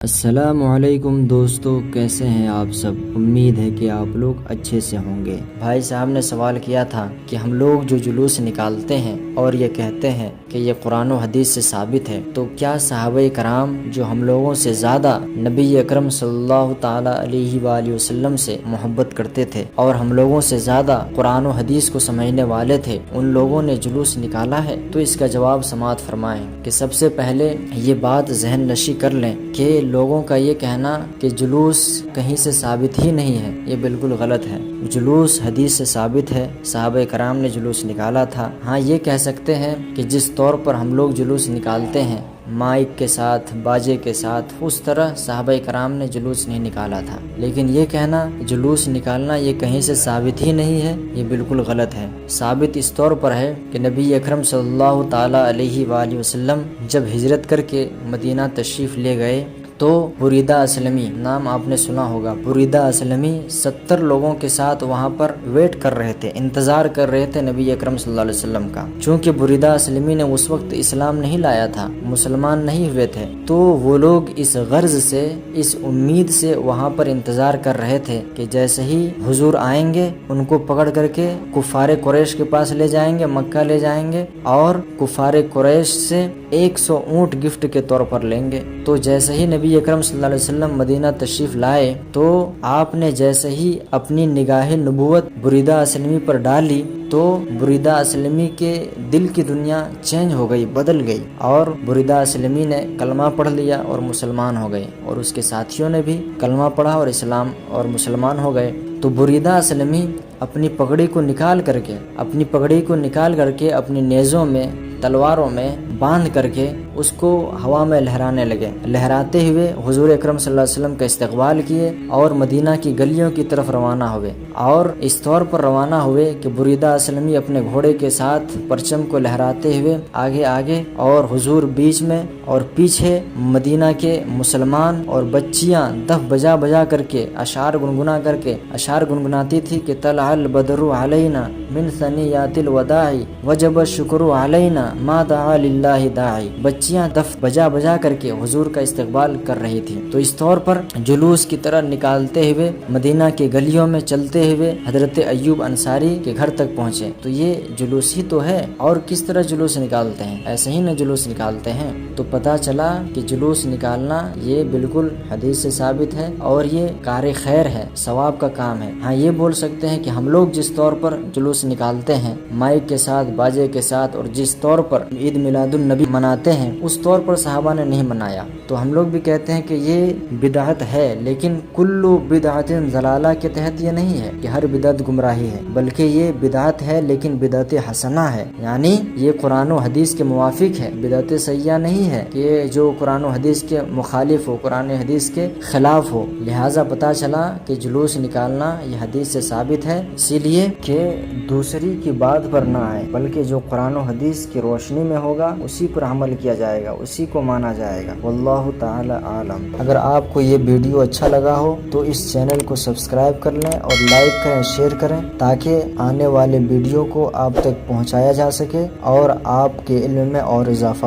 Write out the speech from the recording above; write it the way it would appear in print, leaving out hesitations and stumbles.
السلام علیکم دوستو، کیسے ہیں آپ سب؟ امید ہے کہ آپ لوگ اچھے سے ہوں گے۔ بھائی صاحب نے سوال کیا تھا کہ ہم لوگ جو جلوس نکالتے ہیں اور یہ کہتے ہیں کہ یہ قرآن و حدیث سے ثابت ہے، تو کیا صحابہ کرام جو ہم لوگوں سے زیادہ نبی اکرم صلی اللہ تعالی علیہ وآلہ وسلم سے محبت کرتے تھے اور ہم لوگوں سے زیادہ قرآن و حدیث کو سمجھنے والے تھے، ان لوگوں نے جلوس نکالا ہے؟ تو اس کا جواب سماعت فرمائیں کہ سب سے پہلے یہ بات ذہن نشی کر لیں کہ لوگوں کا یہ کہنا کہ جلوس کہیں سے ثابت ہی نہیں ہے، یہ بالکل غلط ہے۔ جلوس حدیث سے ثابت ہے، صحابہ کرام نے جلوس نکالا تھا۔ ہاں، یہ کہہ سکتے ہیں کہ جس طور پر ہم لوگ جلوس نکالتے ہیں، مائک کے ساتھ، باجے کے ساتھ، اس طرح صحابہ کرام نے جلوس نہیں نکالا تھا، لیکن یہ کہنا جلوس نکالنا یہ کہیں سے ثابت ہی نہیں ہے، یہ بالکل غلط ہے۔ ثابت اس طور پر ہے کہ نبی اکرم صلی اللہ تعالی علیہ وآلہ وسلم جب ہجرت کر کے مدینہ تشریف لے گئے تو بریدہ اسلمی، نام آپ نے سنا ہوگا، بریدہ اسلمی 70 لوگوں کے ساتھ وہاں پر ویٹ کر رہے تھے، انتظار کر رہے تھے نبی اکرم صلی اللہ علیہ وسلم کا۔ چونکہ بریدہ اسلمی نے اس وقت اسلام نہیں لایا تھا، مسلمان نہیں ہوئے تھے، تو وہ لوگ اس غرض سے، اس امید سے وہاں پر انتظار کر رہے تھے کہ جیسے ہی حضور آئیں گے ان کو پکڑ کر کے کفار قریش کے پاس لے جائیں گے، مکہ لے جائیں گے اور کفار قریش سے 100 اونٹ گفٹ کے طور پر لیں گے۔ تو جیسے ہی نبی اکرم صلی اللہ علیہ وسلم مدینہ تشریف لائے تو آپ نے جیسے ہی اپنی نگاہ نبوت بریدہ اسلمی پر ڈالی تو بریدہ اسلمی کے دل کی دنیا چینج ہو گئی، بدل گئی، اور بریدہ اسلمی نے کلمہ پڑھ لیا اور مسلمان ہو گئے، اور اس کے ساتھیوں نے بھی کلمہ پڑھا اور اسلام اور مسلمان ہو گئے۔ تو بریدہ اسلمی اپنی پگڑی کو نکال کر کے اپنی نیزوں میں، تلواروں میں باندھ کر کے اس کو ہوا میں لہرانے لگے، لہراتے ہوئے حضور اکرم صلی اللہ علیہ وسلم کا استقبال کیے اور مدینہ کی گلیوں کی طرف روانہ ہوئے، اور اس طور پر روانہ ہوئے کہ بریدہ اسلمی اپنے گھوڑے کے ساتھ پرچم کو لہراتے ہوئے آگے اور حضور بیچ میں، اور پیچھے مدینہ کے مسلمان اور بچیاں دف بجا کر کے اشعار گنگناتی تھی کہ طلع البدر علینا من ثنیات الوداع وجب الشکر علینا ما دعا للہ داعی۔ بچیاں دف بجا کر کے حضور کا استقبال کر رہی تھی۔ تو اس طور پر جلوس کی طرح نکالتے ہوئے مدینہ کے گلیوں میں چلتے ہوئے حضرت ایوب انصاری کے گھر تک پہنچے۔ تو یہ جلوس ہی تو ہے، اور کس طرح جلوس نکالتے ہیں؟ ایسے ہی نہ جلوس نکالتے ہیں۔ تو پتہ چلا کہ جلوس نکالنا یہ بالکل حدیث سے ثابت ہے اور یہ کار خیر ہے، ثواب کا کام ہے۔ ہاں، یہ بول سکتے ہیں کہ ہم لوگ جس طور پر جلوس نکالتے ہیں، مائک کے ساتھ، باجے کے ساتھ، اور جس طور پر عید میلاد النبی مناتے ہیں، اس طور پر صحابہ نے نہیں منایا۔ تو ہم لوگ بھی کہتے ہیں کہ یہ بدعت ہے، لیکن کل بدعت ضلالہ کے تحت یہ نہیں ہے کہ ہر بدعت گمراہی ہے، بلکہ یہ بدعت ہے لیکن بدعت حسنہ ہے، یعنی یہ قرآن و حدیث کے موافق ہے، بدعت سیئہ نہیں ہے کہ جو قرآن و حدیث کے مخالف ہو، قرآن و حدیث کے خلاف ہو۔ لہٰذا پتہ چلا کہ جلوس نکالنا یہ حدیث سے ثابت ہے، اسی لیے کہ دوسری کی بات پر نہ آئے، بلکہ جو قرآن و حدیث کی روشنی میں ہوگا اسی پر عمل کیا جائے گا، اسی کو مانا جائے گا۔ واللہ تعالی عالم۔ اگر آپ کو یہ ویڈیو اچھا لگا ہو تو اس چینل کو سبسکرائب کر لیں اور لائک کریں، شیئر کریں، تاکہ آنے والے ویڈیو کو آپ تک پہنچایا جا سکے اور آپ کے علم میں اور اضافہ